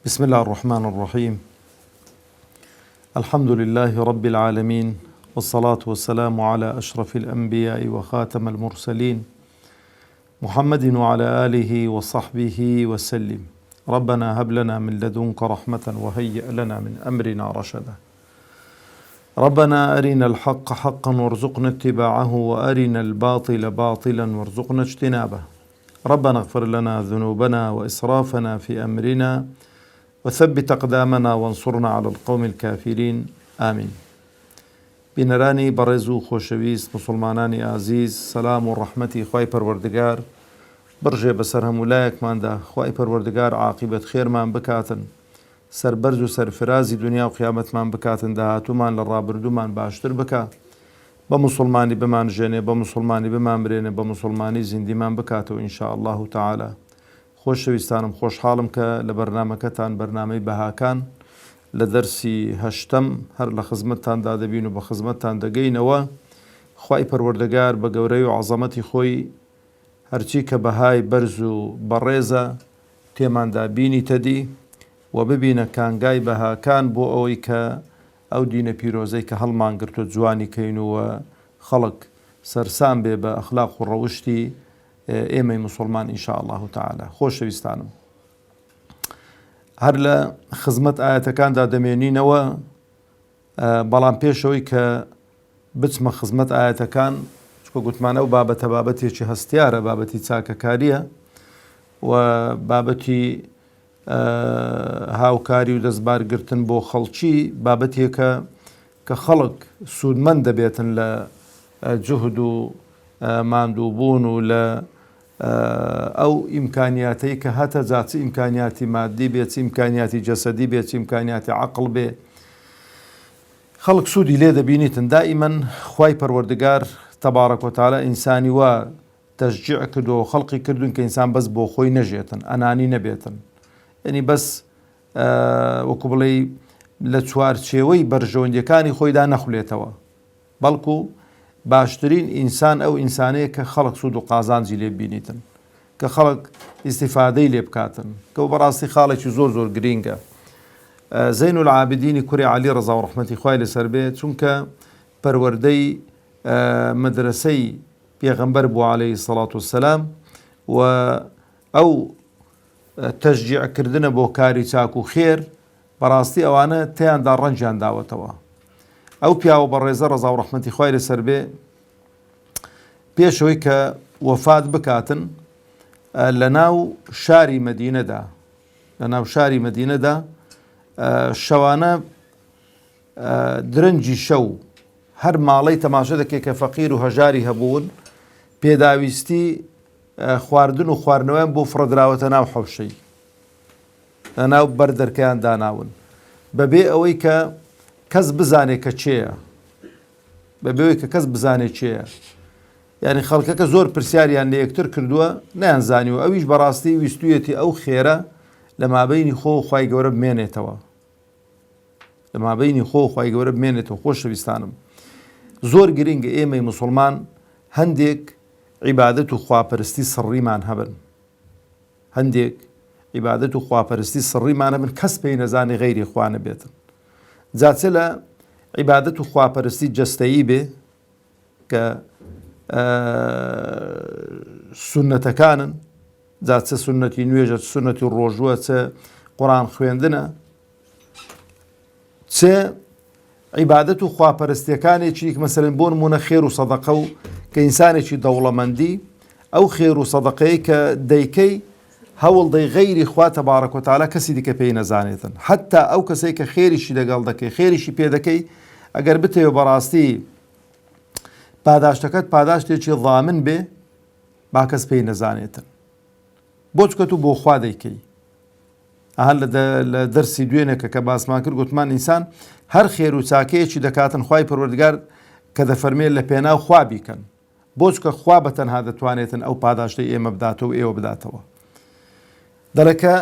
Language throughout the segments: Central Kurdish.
بسم الله الرحمن الرحيم. الحمد لله رب العالمين، والصلاة والسلام على أشرف الأنبياء وخاتم المرسلين محمد وعلى آله وصحبه وسلم. ربنا هب لنا من لدنك رحمة وهيئ لنا من أمرنا رشدا. ربنا أرنا الحق حقا وارزقنا اتباعه، وأرنا الباطل باطلا وارزقنا اجتنابه. ربنا اغفر لنا ذنوبنا وإسرافنا في أمرنا، وثبت أقدامنا وانصرنا على القوم الكافرين. آمين. بنراني برزو خوشويست مسلماناني عزيز، سلام ورحمتي خواهي پروردگار برجه بسر همولايك ماندا. خواهي پروردگار عاقبت خير مان بكاتن، سر برزو سر فرازي دنيا و قيامت مان بكاتن، دهاتو مان لرابردو مان باشتر بكا، بمسلماني بمان جيني، بمسلماني بمان بريني، بمسلماني زندي مان بكاتو إن شاء الله تعالى. خۆشەویستانم خۆشحاڵم کە لە بەرنامەکەتان بەرنامەی بەهاکان لە دەرسی هەشتەم هەر لە خزمەتتاندا دەبین و بە خزمەتتان دەگەینەوە. خوای پەروەردگار بە گەورەی و عەزەمەتی خۆی هەرچی کە بەهای بەرز و بەڕێزە تێماندا بینیتە دی و ببینە کانگای بەهاکان بۆ ئەوەی کە ئەو دینە پیرۆزەی کە هەڵمان گرتو جوانی کەینەوە خەڵک سەرسام بێ بە ئەخلاق و ڕەوشتی ئێمەی مسلمان إن شاء الله تعالى. خۆشەویستانم، هەر لە خزمەت ئاەتەکاندا دەمێنینەوە، بەڵام پێشەوەی کە بچمە خزمەت ئاەتەکان، چکە گوتمانە و بابەتە بابەتێکی هەستیارە، بابەتی چاکەکاریە و بابەتی هاوکاری و دەستبارگرتن بۆ خەڵکی، بابەتێکە کە خەڵک سوودمەند دەبێتن لە جوهد و ماندووبوون و لە ئەو ئیمکانیاتەی کە هەتە جاچ ئیمکانیاتی مادی بێت، ئیمکانیاتی جەسەدی بێت، ئیمکانیاتی عەقڵ بێ، خەڵک سوودی لێ دەبینیتن. دائیمەن خوای پەروەردگار تەبارەک و تەعالا ئینسانی وا تەشجیع کردووە، خەڵقی کردوون کە ئینسان بەس بۆ خۆی نەژێتن، ئەنانی نەبێتن، یعنی بەس وەکو بڵێ لە چوارچێوەی بەرژەوەندیەکانی خۆیدا نەخولێتەوە، بەڵکو باشترین ئینسان ئەو ئینسانەیە کە خەڵک سوود و قازانجی لێ بینیتن، کە خەڵک ئیستیفادەی لێ بکاتن، کە بەڕاستی خاڵێکی زۆر زۆر گرینگە. زەین العابدینی کوڕی عەلی ڕەزا و ڕەحمەتی خوای لەسەر بێت، چونکە پەروەردەی مەدرسەی پێغەمبەر بوو عەلەیهی سەڵات وەسەلام و ئەو تەشجیعکردنە بۆ کاری چاک و خێر بەڕاستی ئەوانە تێیاندا ڕەنجیان داوەتەوە. ئەو پیاوە بەڕێزە ڕەزا و ڕەحمەتی خوای لەسەر بێ پێشەوەی کە وەفات بکاتن لە ناو شاری مەدینەدا شەوانە درەنجی شەو هەر ماڵەی تەماشە دەکەی کە فەقیر و هەژاری هەبوون، پێداویستی خواردن و خواردنەوەیان بۆ فڕەدراوەتە ناو حەوشەی، لە ناو بەردەرکەیان داناون، بەبێ ئەوەی کە کەس بزانێت کە چێیە، بەبێەوەی کە کەس بزانێت چێیە. یعنی خەڵکەکە زۆر پرسیاریان لە یەکتر کردووە نەیانزانیوە، ئەویش بەڕاستی ویستویەتی ئەو خێرە لە مابەینی خۆ و خوای گەورە بمێنێتەوە، لە مابەینی خۆ و خوای گەورە بمێنێتەوە. خۆشەویستانم، زۆر گرنگە ئێمەی موسڵمان هەندێک عیبادەت و خواپەرستی سڕیمان هەبن، هەندێک عیبادەت و خواپەرستی سڕیمان هەبن، کەس پێی نەزانێ غەیری خوا نەبێتن. جاچە لە عیبادەت و خواپەرستی جەستەیی بێ کە سونەتەکانن، جاچە سونەتی نوێژە، سونەتی ڕۆژووە، چە قورئان خوێندنە، چە عیبادەت و خواپەرستیەکانێکی مەسەلەن بۆ نمونە خێر و سەدەقە و کە ئینسانێکی دەوڵەمەندی ئەو خێر و سەدەقەیە کە دەیکەی هەوڵ دەی غەیری خوا تەبارەک و تەعالا کەسی دیکە پێی نەزانێتن، حتا ئەو کەسەی کە خێریشی لەگەڵ دەکەی، خێریشی پێ دەکەی، ئەگەر بتەوێ بەڕاستی پاداشتەکەت پاداشتێکی ضامن بێ، با کەس پێی نەزانێتن، بۆ چکە تو بۆ خوا دەیکەی. هەر لە دەرسی دوێنێکە کە باسمان کرد گوتمان ئینسان هەر خێر و چاکەیەکی دەکاتن خوای پەروەردگار کە دەفەرمێت لە پێناو خوا بیکەن، بۆ چکە خوا بەتەنها دەتوانێتن ئەو پاداشتەی ئێمە بداتەوە ئێوە بداتەوە. دەڵێکە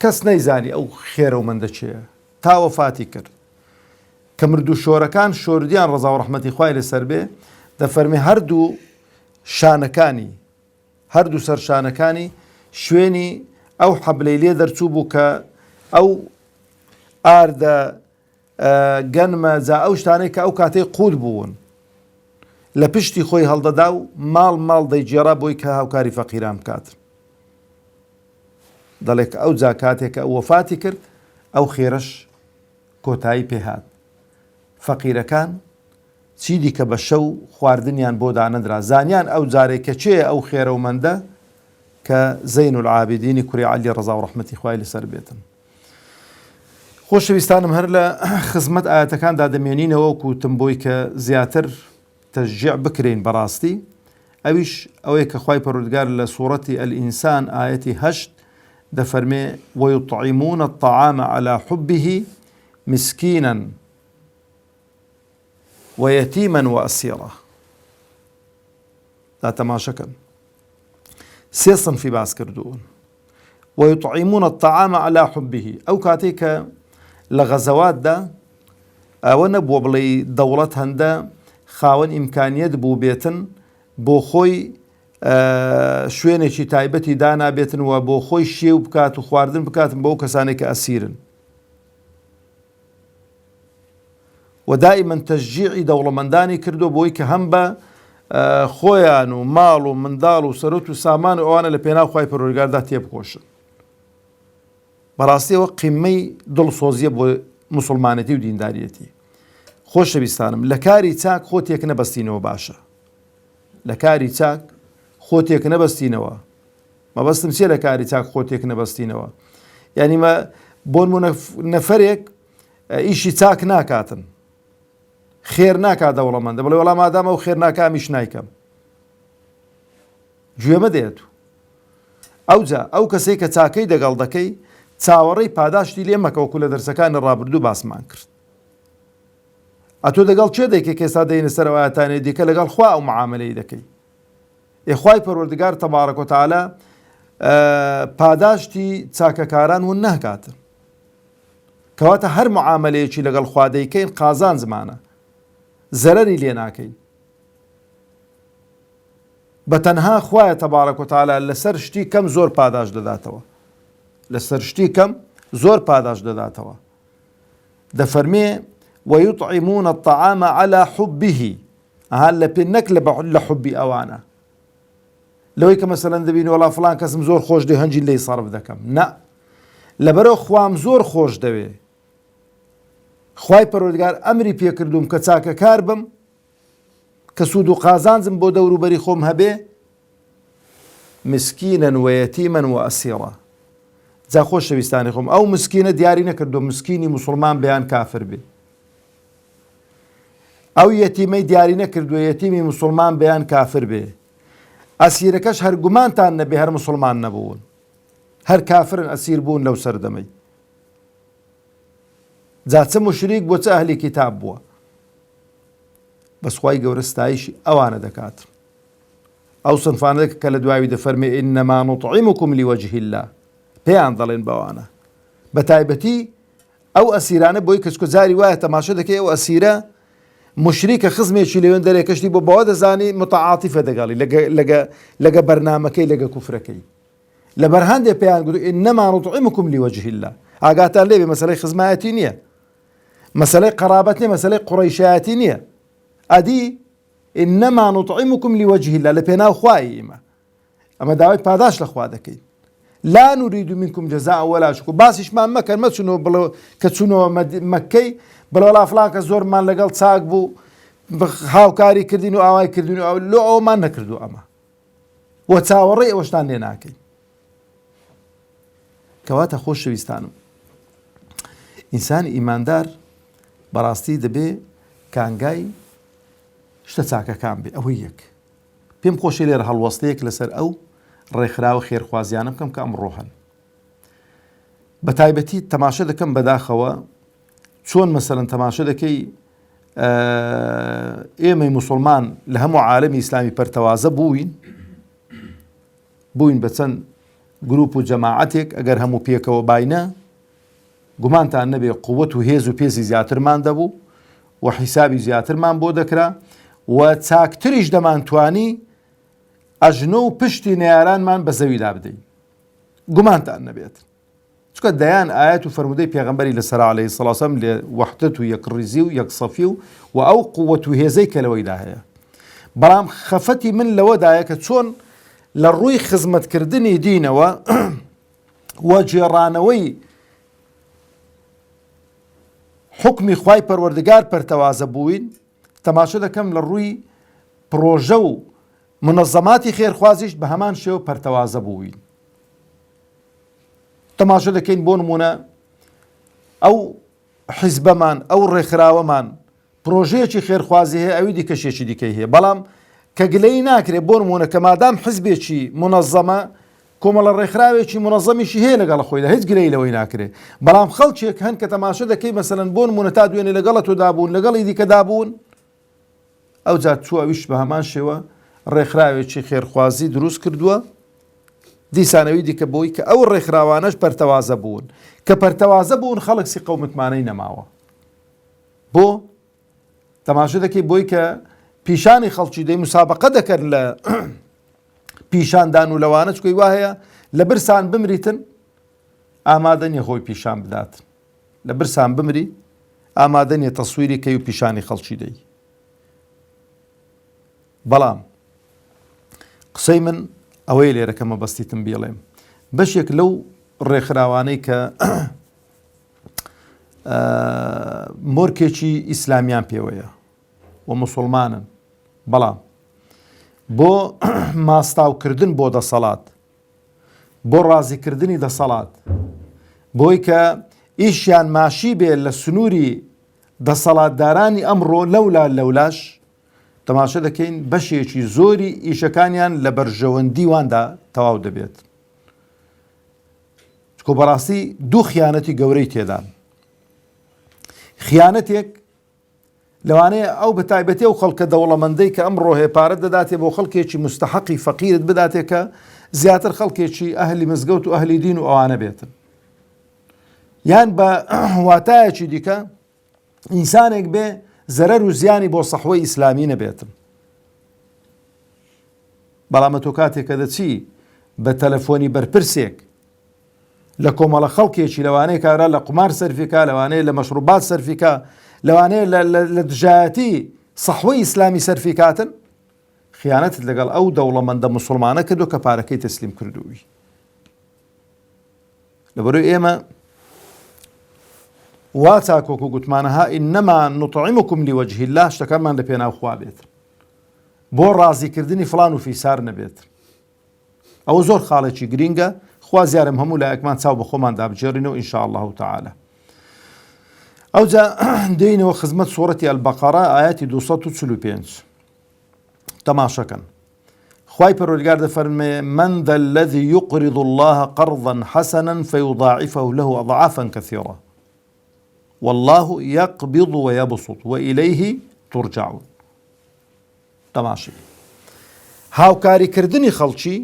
کەس نەیزانی ئەو خێرە و مەندە چێە تا وەفاتی کرد، کە مردوو شۆرەکان شۆردیان ڕەزا و ڕەحمەتی خوای لەسەر بێ دەفەرمێ هەردوو شانەکانی، هەردوو سەرشانەکانی شوێنی ئەو حەبلەی لێ دەرچوو بوو کە ئەو ئاردە گەنمە جا ئەو شتانەی کە ئەو کاتەی قوت بوون لە پشتی خۆی هەڵدەدا و ماڵ دەیجێڕا بۆی کە هاوکاری فەقیران بکات. دەڵێک ئەو جا کاتێک کە ئەو وەفاتی کرد ئەو خێرەش کۆتایی پێهات. فەقیرەکان چی دیکە بە شەو خواردنیان بۆ دانەدرا، زانیان ئەو جارێک کە چێ ئەو خێرەومەندە کە زەین العابدینی کوڕی عەلی ڕەزا و ڕەحمەتی خوای لەسەر بێتن. خۆشەویستانم هەر لە خزمەت ئاەتەکاندا دەمێنینەوە وکوتم بۆی کە زیاتر تەشجیع بکرێن بەڕاستی، ئەویش ئەوەیە کە خوای پەروەردگار لە سوورەتی ئەلئینسان ئاەتی 8 دەفەرمێ وَيُطْعِمُونَ الطَّعَامَ عَلَى حُبِّهِ مِسْكِينًا وَيَتِيمًا وَأَسِيرًا. دا تەماشەکەن سێ سنفی باس کردوون. وَيُطْعِمُونَ الطَّعَامَ عَلَى حُبِّهِ ئەو کاتێک کە لە غەزەواتدا ئەوە نەبووە بڵێ دەوڵەت هەندە خاوەن ئیمکانیەت بوو بێتن بۆ خۆی شوێنێکی تایبەتی دانابێتن و بۆ خۆی شێو بکات و خواردن بکاتن بۆ ئەو کەسانێک کە ئەسیرن. و دائیمەن تەشجیعی دەوڵەمەندانی کردو بۆی کە هەم بە خۆیان و ماڵ و منداڵ و سەرۆت و سامان و ئەوانە لە پێناو خوای پەروەردگاردا تێبخۆشن. بەڕاستیەوە قیمەی دڵسۆزیە بۆ موسڵمانەتی و دینداریەتی. خۆشەویستانم لە کاری چاک خۆ تێک نەبەستینەوە باشە. لە کاری چاک خۆ تێک نەبەستینەوە. مەبەستم چیە لە کاری چاک خۆ تێک نەبەستینەوە؟ یعنی بۆ نەفەرێک ئیشی چاک ناکاتن، خێر ناکات دەوڵەمەندە بڵێ وەڵام ئادامە و خێر ناکە ئەمیش نایکەم. گوێمە دێت. ئەوجا ئەو کەسەی کە چاکەی دەگەڵ دەکەی چاوەڕێی پاداشتی لێ مەکە وەکو لە دەرسەکانی ڕابردوو باسمان کرد. ئەتۆ دەگەڵ چێ دەیکە ئێستا دەینە سەر ئاەتانێ دیکە لەگەڵ خوا ئەو معاملەی دەکەی. خوای پەروەردگار تەبارەک و تەعالا پاداشتی چاکەکاران ون ناکاتن. کەواتە هەر معاملەیەکی لەگەڵ خوا دەیکەین قازان زمانە، زەرەری لێ ناکەین. بە تەنها خوایە تەبارەک و تەعالا لەسەر شتی کەم زۆر پاداش دەداتەوە، لەسەر شتی کەم زۆر پاداش دەداتەوە. دەفەرمێ وَيُطْعِمُونَ الطَّعَامَ عَلَى حُبِّهِ ئەها لە پێ نەک لە حوبی ئەوانە، لەوەی کە مەسەلەن دەبینی وەڵا فڵان کەسم زۆر خۆش دێ هەنجی لێی سەرف دەکەم. نە، لەبەرەوە خوام زۆر خۆش دەوێ. خوای پەروەردگار ئەمری پێکردوم کە چاکەکار بم، کە سوود و قازانجم بۆ دەوروبەری خۆم هەبێ، مسکینەن و یەتیمەن و ئەسیڕا. جا خۆشەویستانی خۆم ئەو مسکینە دیاری نەکردو مسکینی موسڵمان بەیان کافر بێ، ئەو یەتیمەی دیاری نەکردووە یەتیمی موسڵمان بەیان کافر بێ، ئەسیرەکەش هەر گومانتان نەبێ هەر موسڵمان نەبوون، هەر کافرن ئەسیر بوون لەو سەردەمەی. جا چه مشریک بۆ چه ئەهلی کتاب بووە. بەس خوای گەورە ستایشی ئەوانە دەکات. ئەو سنفانە کە لە دوایوی دەفەرمێ ئینەما نوطعیمکم لیوەجه الله، پێیان دەڵێن بەوانە. بە تایبەتی ئەو ئەسیرانە بۆی کەچکۆ جاری وایە تەماشە دەکەی ئەو ئەسیرە مشریکە خزمێکی لەوێن دەرێکەشتی بۆ بەوە دەزانی متعاتیفە دەگەڵی لەگە بەرنامەکەی لەگە کوفرەکەی. لەبەر هەندێ پێیان گوت ئینەما نوطعیمکم لیوەجه الله. ئاگاتان لێبێ مەسەلەی خزمایەتی نییە، مەسەلەی قەرابەت نییە، مەسەلەی قوڕەیشایەتی نییە. ئەدی ئینەما نوطعیمکم لیوەجه الله، لە پێناو خوای ئێمە ئەمە داوای پاداش لە خوا دەکەین. لا نريد منكم جزاء ولا شكر. باسیشمان مەکەن مەچونەوە بڵێ کە چوونەوە مەکەی بڵێ وەڵا فڵان کەس زۆرمان لەگەڵ چاک بوو هاوکاری کردین و ئاوای کردین و لۆ ئەومان نەکردو ئەمە وە چاوەڕێی ئەوەشتان لێ ناکەین. کەواتە خۆشەویستانم ئینسانی ئیماندار بەڕاستی دەبێ کانگای شتە چاکەکان بێ. ئەوەی یەک پێم خۆشی لێرە هەڵوەستەیەک لەسەر ئەو ڕێکخراوە خێرخوازیانە بکەم کە ئەمڕۆ هەن. بە تایبەتی تەماشە دەکەم بەداخەوە چۆن مەسەلەن تەماشە دەکەی ئێمەی موسڵمان لە هەموو عالەمی ئیسلامی پەرتەوازە بووین بە چەند گروپ و جەماعەتێک ئەگەر هەموو پێکەوە باینە گومانتان نەبێ قووەت و هێز و پێزی زیاترمان دەبوو و حیسابی زیاترمان بۆ دەکرا و چاکتریش دەمانتوانی ئەژنۆ و پشتی نەیارانمان بە زەویدا بدەین. گومانتان نەبێت چکە دەیان ئاەت و فەرمودەی پێغەمبەری لەسەر عەلەیهی سەڵات وسەلام لێ وەحدەت و یەکڕیزی و یەکسەفی و ئەو قووەت و هێزەی کە لەوەیدا هەیە. بەڵام خەفەتی من لەوەدایە کە چۆن لە ڕووی خزمەتکردنی دینەوە و جێڕانەوەی حکمی خوای پەروەردگار پەرتەوازە بووین، تەماشا دەکەم لە ڕووی پرۆژە و منەظەماتی خێرخوازیش بە هەمان شێوە پەرتەوازە بووین. تەماشا دەکەین بۆ نمونە ئەو حیزبەمان ئەو ڕێکخراوەمان پرۆژەیەکی خێرخوازی هەیە، ئەوی دیکەشێکی دیکەی هەیە، بەڵام کە گلەی ناکرێت بۆ نمونە کە مادام حیزبێکی منەظەمە کۆمەڵە ڕێکخراوێکی منەظەمیشی هەیە لەگەڵ خۆیدا، هیچ گلەی لەوەی ناکرێت، بەڵام خەڵکێک هەن کە تەماشا دەکەی مەسەلەن بۆ نمونە تا دوێنێ لەگەڵە تۆدا بوون لەگەڵی دیکەدا بوون، ئەو جات چووە ئەویش بە هەمان شێوە ڕێکخراوێکی خێرخوازی دروست کردووە دیسانەوی دیکە بۆی کە ئەو ڕێکخراوانەش پەرتەوازە بوون، کە پەرتەوازە بوون خەڵک سیقە و متمانەی نەماوە. بۆ تەماشا دەکەی بۆی کە پیشانی خەڵکی دەی مسابقە دەکەن لە پیشاندان و لەوانە چکۆی وا هەیە لە برسان بمریتن ئامادە نیە خۆی پیشان بداتن، لە برسان بمری ئامادە نیە تەسویری کەی و پیشانی خەڵکی دەی. بەڵام قسەی من ئەوەی لێرەکەمە بەستیتم بێڵێم بەشێک لەو ڕێکخراوانەی کە مۆرکێکی ئیسلامیان پێوەیە و موسڵمانن، بەڵام بۆ ماستاوکردن بۆ دەسەڵات، بۆ ڕازیکردنی دەسەڵات، بۆی کە ئیشیان ماشی بێ لە سنووری دەسەڵاتدارانی ئەمڕۆ لەولاش تەماشا دەکەین بەشێکی زۆری ئیشەکانیان لە بەرژەوەندی واندا تەواو دەبێت. چکۆ بەڕاستی دوو خیانەتی گەورەی تێدان. خیانەتێک لەوانەیە ئەو بە تایبەتی ئەو خەڵکە دەوڵەمەندەی کە ئەمڕۆ هێپارەت دەداتێ بۆ خەڵکێکی مستحەقی فەقیرت بداتێ کە زیاتر خەڵکێکی ئەهلی مزگەوت و ئەهلی دین و ئەوانە بێتن، یان بە واتایەکی دیکە ئینسانێک بێ زەرەر و زیانی بۆ سەحوەی ئیسلامی نەبێتن. بەڵام تۆ کاتێک کە دەچی بە تەلەفۆنی بەرپرسێک لە کۆمەڵە خەڵکێکی لەوانەیە کارا لە قمار سەرفیکا، لەوانەیە لە مەشروبات سەرفیکا، لەوانەیە لە دژایەتی سەحوەی ئیسلامی سەرفیکاتن، خیانەتت لەگەڵ ئەو دەوڵەمەندە موسڵمانە کردو کە پارەکەی تەسلیم کردووی. لەبەرەوەی ئێمە وا چاکۆکو گوتمانەها ئینەما نوطعیمکم لیوەجهی الله، شتەکانمان لە پێناو خوا بێت، بۆ ڕازیکردنی فڵان و فیسار نەبێت. ئەوە زۆر خاڵێکی گرینگە، خوا زیارم هەموو لایەکمان چاو بە خۆمان دابجێڕینەوە ئینشاء الله تعالى. ئەوجا دێینەوە خزمەت سوورەتی ئەلبەقەرە ئایەتی 245 تەماشەکەن. خوای پەروەردگار دەفەرمێ من ذا الذي يقرض الله قرضا حسنا فيضاعفه له أضعافا كثيرة والله يقبض ويبسط وإليه ترجعون. تەماشی هاوکاریکردنی خەڵکی،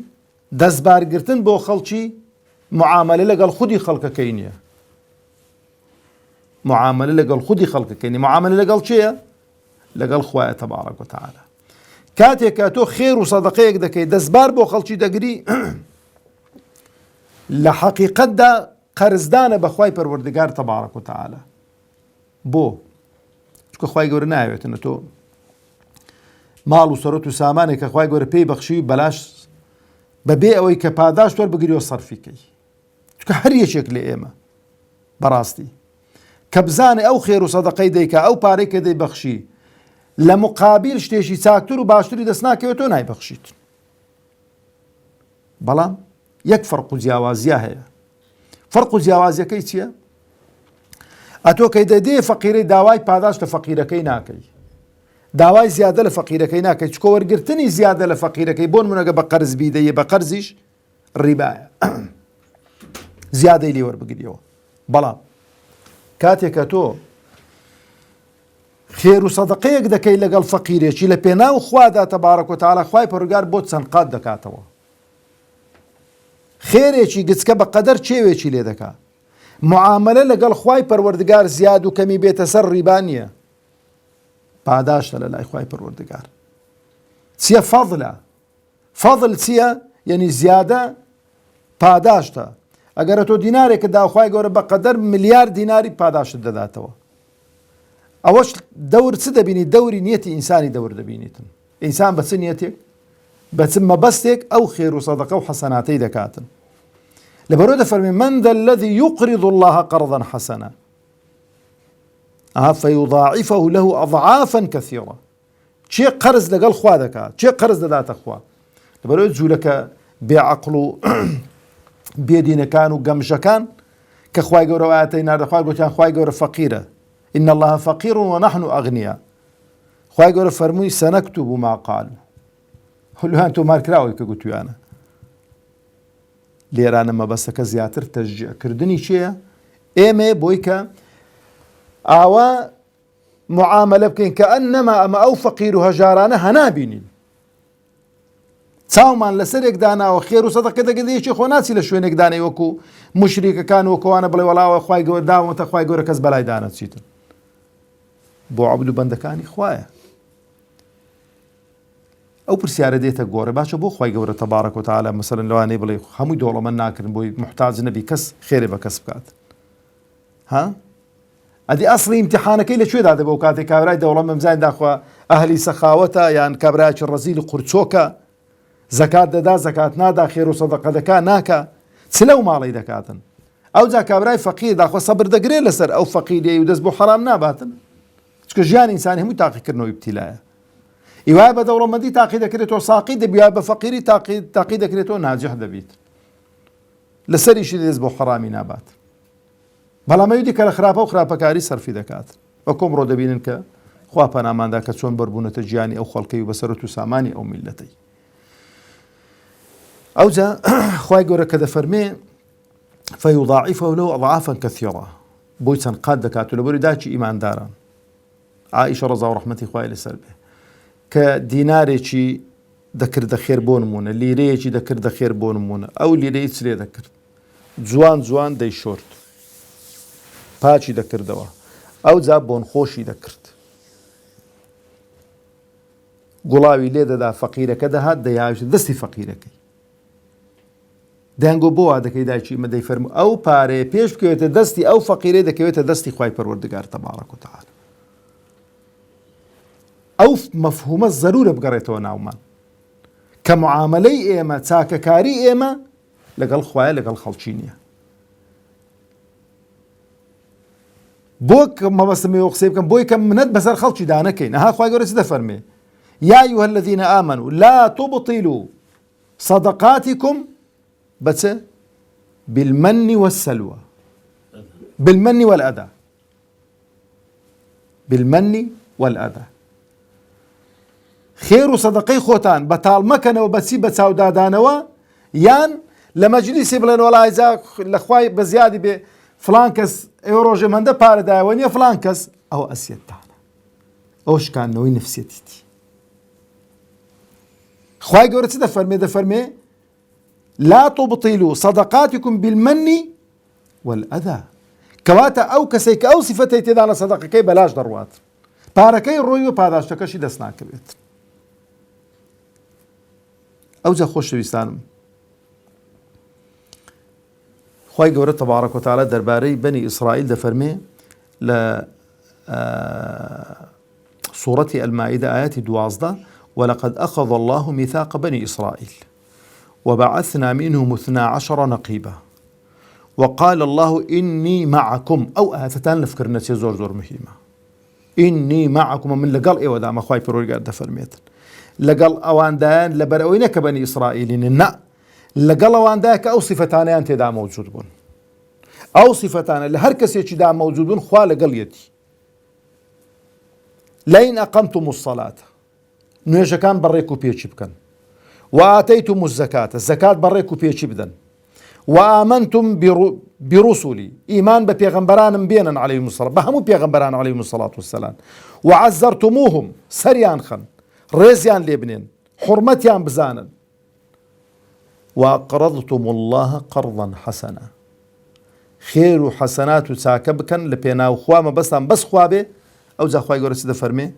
دەستبارگرتن بۆ خەڵکی معاملە لەگەڵ خودی خەڵکەکەی نییە، معاملە لەگەڵ خودی خەڵکەکەی نیە، معاملە لەگەڵ چێیە؟ لەگەڵ خوایە تەبارەک و تەعالە. کاتێک کە تۆ خێر و سەدەقەیەک دەکەی دەستبار بۆ خەڵکی دەگری، لە حەقیقەتدا قەرزدانە بە خوای پەروەردگار تەبارەک و تەعالە. بۆ چکە خوای گەورە نایەوێتنە تۆ ماڵ و سەرۆت و سامانێک کە خوای گەورە پێی بەخشی بەلاش بەبێ ئەوەی کە پاداش تۆر بگریەوە سەرفیکەی. چکە هەر یەکێک لە ئێمە بەڕاستی کە بزانێ ئەو خێر و سەدەقەی دەیکا، ئەو پارەی کە دەیبەخشی لە مقابل شتێکی چاکتر و باشتری دەست ناکەوێت تۆ نایبەخشیت. بەڵام یەک فەرق و جیاوازیە هەیە. فەرق و جیاوازیەکەی چییە؟ ئەتۆ کەی دەدێ فەقیرەی داوای پاداش لە فەقیرەکەی ناکەی، داوای زیادە لە فەقیرەکەی ناکەی، چکە وەرگرتنی زیادە لە فەقیرەکەی بۆ نمونەگە بە قەرز بیدەیە، بە قەرزیش ڕیبایە، زیادەی لێ وەربگریەوە. بەڵام کاتێک کە تۆ خێر و سەدەقەیەک دەکەی لەگەڵ فەقیرێکی لە پێناو خوادا تەبارەک و تەعالە، خوای پەروەردگار بۆ چەند قات دەکاتەوە. خێرێکی گچکە بە قەدەر چێوێکی لێ دەکات. معاملە لەگەڵ خوای پەروەردگار زیاد و کەمی بێتە سەر ڕیبا نییە، پاداشتە لە لای خوای پەروەردگار. چییە؟ فەضلە. فەضل چییە؟ یعنی زیادە پاداشتە. ئەگەر تۆ دینارێکە داخوای گەورە بەقەدەر ملیار دیناری پاداشت دەداتەوە. ئەوەش دەور چ دەبینی؟ دەوری نیەتی ئینسانی دەور دەبینیتن. ئینسان بە چ نیەتێک؟ بە چ مەبەستێک ئەو خێر و سەدەقە و حەسەناتەی دەکاتن. لەبەرەوە دەفەرمێ من ذا الذي يقرض الله قرضا حسنا فيضاعفه له أضعافا كثيرة. چێ قەرز لەگەڵ خوا دەکات، چێ قەرز دەداتە خوا. لەبەرەوە جوولەکە بێعەقڵ و بێدینەکان و گەمژەکان کە خوای گەورە ئاەتەی ناردەخوای گوتیان خوای گەورە فەقیرە، إن الله فقير ونحن أغنياء. خوای گەورە فەرمووی سەنەکتوب ما قالوا. هەلویان تۆمارکراوەی کە گوتویانە. لێرانە مەبەستەکە زیاتر تەشجیعکردنی چییە؟ ئێمە بۆی کە ئاوا معاملە بکەین کە ئەنەما ئەمە ئەو فەقیر و هەژارانە هەنابینین. چاومان لەسەرێک داناوە خێر و سەدەقە دەگەدەیەکی خۆ ناچی لە شوێنێک دانەی وەکو مشریکەکان وەکوانە بڵێ وەڵاوە خوای گەورە داوەتە خوای گەورە کەس بەلای دانەچیتن. بۆ عەبد و بەندەکانی خوایە. ئەو پرسیارە دێتە گۆڕێ باشە بۆ خوای گەورە تەبارەک و تەعالا مەسەلەن لەوانەیە بڵێ هەمووی دەوڵەمەند ناکردن بۆی محتاج نەبی کەس خێرێ بە کەس بکات. ها؟ ئەدی ئەسڵی ئیمتیحانەکەی لەکوێدا دەبێ و کاتێک کابرای دەوڵەمەند بزانین داخوا ئەهلی سەخاوەتە یان کابرایەکی ڕەزیل و قورچۆکە، زەکات دەدا زەکات نادا، خێر و سەدەقە دەکا ناکە، چ لەو ماڵی دەکاتن. ئەو جا کابرای فەقیر داخوا سەبر دەگرێت لەسەر ئەو فەقیریەی و دەست بۆ حەرام ناباتن. چکە ژیان ئینسانی هەمووی تاقیکردنەوەی ابتیلایە. ئیوایە بە دەوڵەمەندی تاقی دەکرێتەوە ساقی دەبیە، بە فەقیری تاقی دەکرێتەوە ناجح دەبیت. لەسەریشی دەست بۆ حەرامی نابات. بەڵام ئەوی کە لە خراپە و خراپەکاری سەرفی دەکات. وە کۆمڕۆ دەبینن کە خوا پەناماندا کە چۆن بەربوونەتە گیانی ئەو خەڵکەی و بەسەرەت و سامانی ئەو میلەتەی. ئەوجا خوای گەورە کە دەفەرمێ فيضاعفه له أضعافا كثيرة بۆی چەند قات دەکات و لەبەری داچی ئیمانداران. عائیشە ڕەزا و ڕەحمەتی خوای لەسەر بێ کە دینارێکی دەکردە خێر بۆ نمونە، لیرەیەکی دەکردە خێر بۆ نمونە، ئەو لیرەی چ لێ دەکرد؟ جوان دەیشۆرد، پاچی دەکردەوە، ئەو جا بۆن خۆشی دەکرد، گوڵاوی لێ دەدا، فەقیرەکە دەهات دەیاویست دەستی فەقیرەکەی. دەنگۆ بۆ وا دەکەی داچی مە دەیفەرموو ئەو پارەیە پێش بکەوێتە دەستی ئەو فەقیرەی دەکەوێتە دەستی خوای پەروەردگار تەبارەک و تەعالا. ئەو مەفهومە زەرورە بگەڕێتەوە ناومان کە معاملەی ئێمە چاکەکاری ئێمە لەگەڵ خوایە لەگەڵ خەڵکی نییە. بۆ مەبەستمەوە قسەی بکەم بۆی کە منەت بەسەر خەڵکی دانەکەین. ئەها خوای گەورە چ دەفەرمێ؟ یا ئەیها الذین ئامنوا لا تبطلوا صدقاتكم بس بالمن والسلوى، بالمن والأذى، بالمن والأذى. خێر و سەدەقەی خۆتان بەتاڵ مەکەنەوە بەچی بە چاودادانەوە یان لە مەجلیسی بڵێن وەڵای جا لە خوای بە زیادی بێ فلان کەس ئێوە ڕۆژێ مەندە پارەدایەوە نییە فلان کەس، ئەوە ئەسیەتتانە، ئەوە شکاندنەوەی نەفسیەتیتی. خوای گەورە چ دەفەرمێ؟ دەفەرمێ لا تبطلوا صدقاتكم بالمن والأذى. کەواتە ئەو کەسێک کە ئەو سیفەتەی تێدا لە سەدەقەکەی بەلاش دەڕوات، پارەکەی ڕۆی و پاداشتەکەشی دەست ناکەوێت. ئەوجا خۆشەویستانم، خوای گەورە تەبارەک و تەعالا دەربارەی بەنی ئیسرائیل دەفەرمێ لە سوورەتی ئەلمائیدە ئایەتی 12 ولقد أخذ الله ميثاق بني إسرائيل وبعثنا منهم 12 نقيبا وقال الله إني معكم. أو آياتان لفكرنا زور مهمة. إني معكم من لقل إيوة دام أخوي بروي قاعد فرميت لقل أوان دان لبرأوينا كبني إسرائيل نا لقل أوان داك أو صفتان أنت دا موجود بون، أو صفتان اللي هركس يتي دا موجود بون خوا لقل يتي لين أقمتم الصلاة نوێژەکان كان بريك وبيتشي بكن، وآتيتم الزكاة الزكاة بريك وبيتشي بدن، وآمنتم برسلي إيمان ببيغمبران بينا عليهم الصلاة بهمو بيغمبران عليهم الصلاة والسلام، وعزرتموهم سريان خن ريزيان لبنين حرمتيان بزانا، وأقرضتم الله قرضا حسنا خير حسنات ساكبكن لبينا وخوامة بس خوابه أو زا خواهي قرأ سيدة فرمي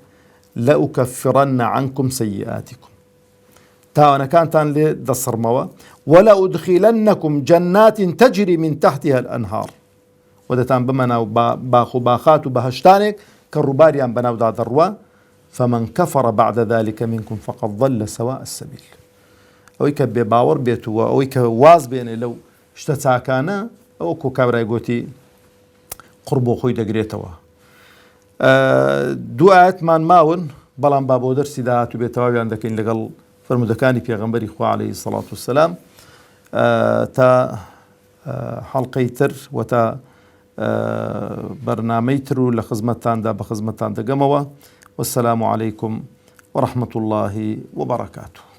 لأكفرن عنكم سيئاتكم تاوانا كانتان لدصر موا ولا أدخلنكم جنات تجري من تحتها الأنهار ودتان بمنا باخو باخات وبهشتانك كالرباريان بناو دا دروا فمن كفر بعد ذلك منكم فقد ضل سواء السبيل أويك بباور بيتوا أويك واز بين لو اشتتاكانا أوكو كابراي قوتي قربو خوي دقريتوا دعاءت من ماون بلان بابو درسي دهاتو بيتواوي عندك إن لقل فرمودكاني في غنبري إخوة عليه الصلاة والسلام تا حلقي تر وتا برنامج تر لخزمتان دا بخزمتان دا قموا والسلام عليكم ورحمة الله وبركاته.